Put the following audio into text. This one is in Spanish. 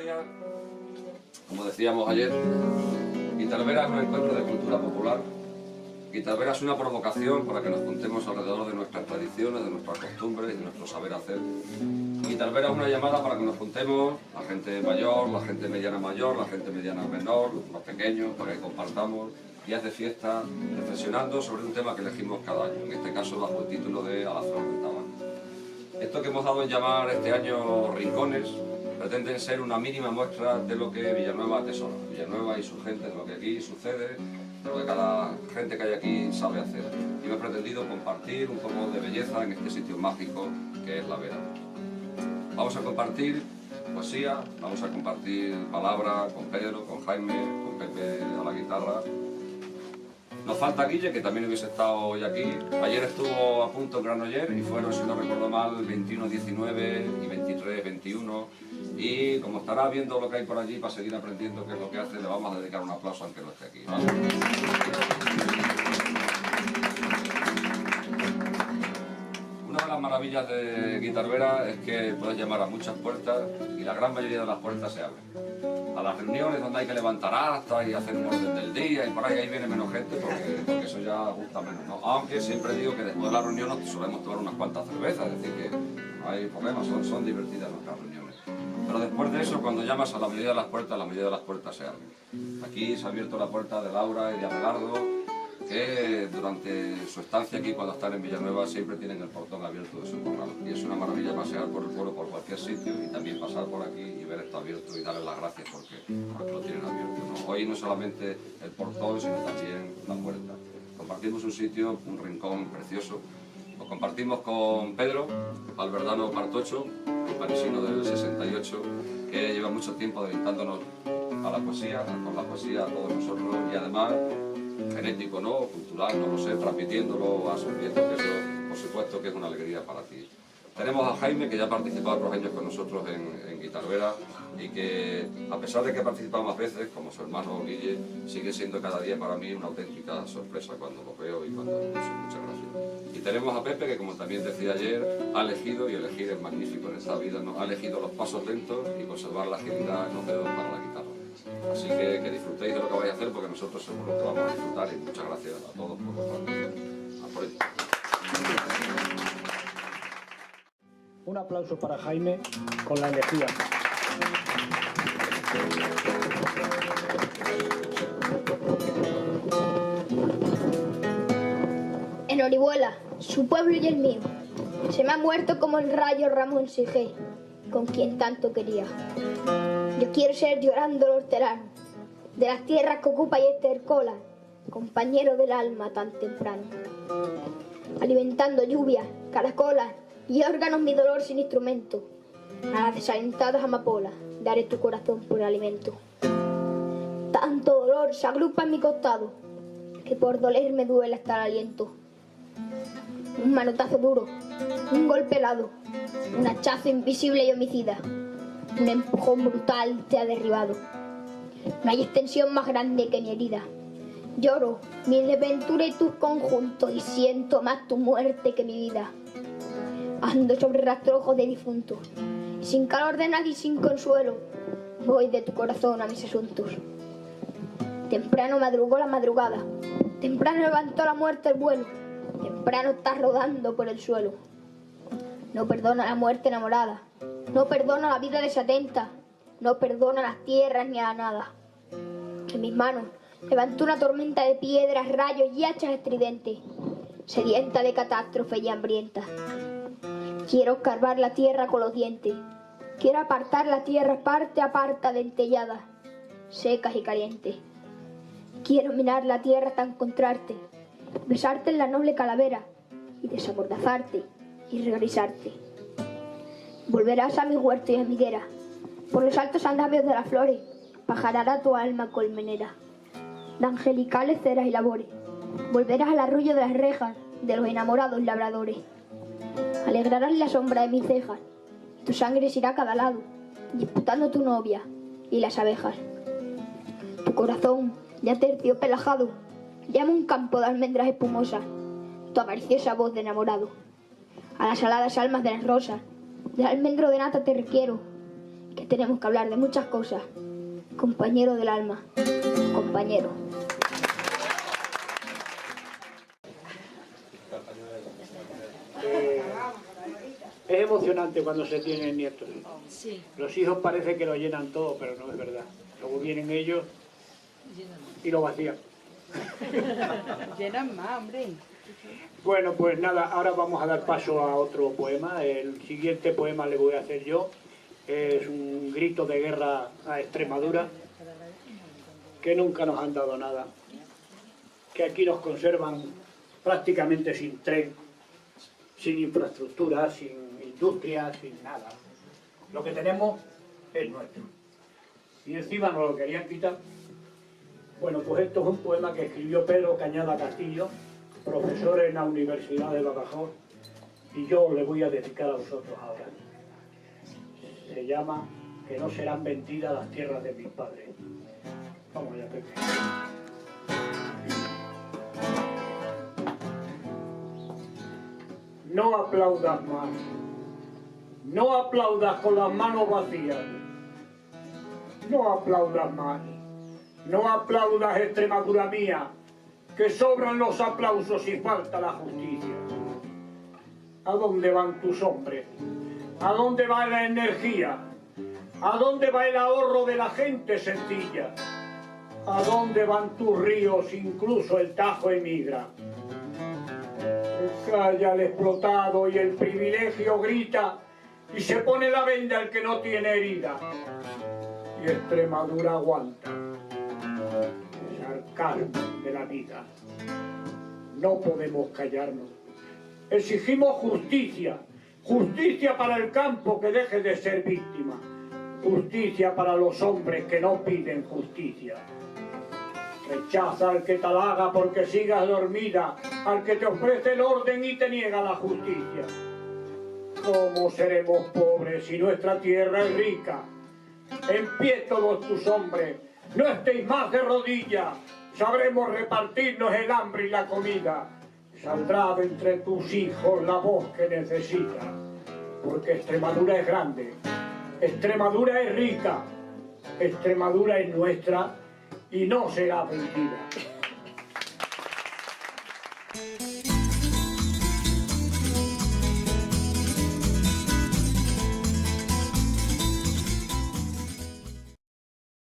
días, como decíamos ayer, Guitarvera es un encuentro de cultura popular. Guitarvera es una provocación para que nos juntemos alrededor de nuestras tradiciones, de nuestras costumbres y de nuestro saber hacer. Guitarvera es una llamada para que nos juntemos, la gente mayor, la gente mediana mayor, la gente mediana menor, los pequeños, para que compartamos días de fiesta, reflexionando sobre un tema que elegimos cada año, en este caso bajo el título de A la flor del tabaco. Esto que hemos dado en llamar este año Rincones pretenden ser una mínima muestra de lo que Villanueva atesora, Villanueva y su gente, de lo que aquí sucede, de lo que cada gente que hay aquí sabe hacer. Y me he pretendido compartir un poco de belleza en este sitio mágico que es la Vera. Vamos a compartir poesía, vamos a compartir palabra con Pedro, con Jaime, con Pepe a la guitarra. Nos falta Guille, que también hubiese estado hoy aquí. Ayer estuvo a punto en Granollers y fueron, si no recuerdo mal, 21-19 y 23-21. Y como estará viendo lo que hay por allí para seguir aprendiendo qué es lo que hace, le vamos a dedicar un aplauso aunque no esté aquí, ¿vale? Una de las maravillas de Guitarvera es que puedes llamar a muchas puertas y la gran mayoría de las puertas se abren. A las reuniones donde hay que levantar actas y hacer un orden del día y por ahí viene menos gente porque eso ya gusta menos, ¿no? Aunque siempre digo que después de la reunión nos solemos tomar unas cuantas cervezas, es decir que no hay problema, son divertidas nuestras reuniones. Pero después de eso, cuando llamas a la mayoría de las puertas, la mayoría de las puertas se abren. Aquí se ha abierto la puerta de Laura y de Abelardo, que durante su estancia aquí, cuando están en Villanueva, siempre tienen el portón abierto de su corral. Y es una maravilla pasear por el pueblo, por cualquier sitio, y también pasar por aquí y ver esto abierto y darles las gracias porque lo tienen abierto, ¿no? Hoy no solamente el portón, sino también la puerta. Compartimos un sitio, un rincón precioso. Lo compartimos con Pedro, alberdano Partocho, un parisino del 68, que lleva mucho tiempo dedicándonos a la poesía, con la poesía a todos nosotros, y además genético, ¿no? Cultural, no lo sé, transmitiéndolo a sus nietos, que eso, por supuesto, que es una alegría para ti. Tenemos a Jaime, que ya ha participado otros años con nosotros en Guitarvera y que, a pesar de que ha participado más veces, como su hermano Guille, sigue siendo cada día para mí una auténtica sorpresa cuando lo veo y cuando lo escucho. Muchas gracias. Y tenemos a Pepe, que como también decía ayer, ha elegido, y elegir es magnífico en esta vida, ¿no? Ha elegido los pasos lentos y conservar la agilidad en los dedos para la guitarra. Así que disfrutéis de lo que vais a hacer, porque nosotros seguro que vamos a disfrutar, y muchas gracias a todos por vuestra atención. A por ello. Un aplauso para Jaime con la elegía. En Orihuela, su pueblo y el mío, se me ha muerto como el rayo Ramón Sigé, con quien tanto quería. Yo quiero ser llorando el hortelano, de las tierras que ocupa y estercola, compañero del alma tan temprano. Alimentando lluvias, caracolas y órganos mi dolor sin instrumento, a las desalentadas amapolas daré tu corazón por alimento. Tanto dolor se agrupa en mi costado, que por doler me duele hasta el aliento. Un manotazo duro, un golpe helado, un hachazo invisible y homicida, un empujón brutal te ha derribado. No hay extensión más grande que mi herida. Lloro mi desventura y tus conjuntos y siento más tu muerte que mi vida. Ando sobre rastrojos de difuntos, y sin calor de nadie y sin consuelo, voy de tu corazón a mis asuntos. Temprano madrugó la madrugada, temprano levantó la muerte el vuelo, temprano estás rodando por el suelo. No perdona la muerte enamorada, no perdona la vida desatenta, no perdona las tierras ni a la nada. En mis manos levantó una tormenta de piedras, rayos y hachas estridentes, sedienta de catástrofe y hambrienta. Quiero escarbar la tierra con los dientes, quiero apartar la tierra parte a parte dentelladas, secas y calientes. Quiero mirar la tierra hasta encontrarte, besarte en la noble calavera y desamordazarte y regresarte. Volverás a mi huerto y a mi higuera, por los altos andamios de las flores, pajarará tu alma colmenera. De angelicales ceras y labores, volverás al arrullo de las rejas de los enamorados labradores. Alegrarás la sombra de mis cejas, tu sangre se irá a cada lado, disputando tu novia y las abejas. Tu corazón, ya terciopelajado, llama un campo de almendras espumosas, tu avariciosa voz de enamorado. A las aladas almas de las rosas, del almendro de nata te requiero, que tenemos que hablar de muchas cosas. Compañero del alma, compañero. Es emocionante cuando se tienen nietos. Sí. Los hijos parece que lo llenan todo, pero no es verdad. Luego vienen ellos y lo vacían. Llenan más, hombre. Bueno, pues nada, ahora vamos a dar paso a otro poema. El siguiente poema le voy a hacer yo. Es un grito de guerra a Extremadura, que nunca nos han dado nada, que aquí nos conservan prácticamente sin tren, sin infraestructura, sin industria, sin nada. Lo que tenemos es nuestro. Y encima nos lo querían quitar. Bueno, pues esto es un poema que escribió Pedro Cañada Castillo, profesor en la Universidad de Badajoz, y yo le voy a dedicar a vosotros ahora. Se llama Que no serán vendidas las tierras de mis padres. Vamos allá, Pepe. No aplaudas más. No aplaudas con las manos vacías. No aplaudas más. No aplaudas, Extremadura mía, que sobran los aplausos y falta la justicia. ¿A dónde van tus hombres? ¿A dónde va la energía? ¿A dónde va el ahorro de la gente sencilla? ¿A dónde van tus ríos? Incluso el Tajo emigra. Calla el explotado y el privilegio grita y se pone la venda el que no tiene herida. Y Extremadura aguanta. Sarcasmo de la vida. No podemos callarnos. Exigimos justicia. Justicia para el campo que deje de ser víctima. Justicia para los hombres que no piden justicia. Rechaza al que te halaga porque sigas dormida, al que te ofrece el orden y te niega la justicia. ¿Cómo seremos pobres si nuestra tierra es rica? En pie todos tus hombres, no estéis más de rodillas, sabremos repartirnos el hambre y la comida. Saldrá de entre tus hijos la voz que necesitas, porque Extremadura es grande, Extremadura es rica, Extremadura es nuestra y no será vendida.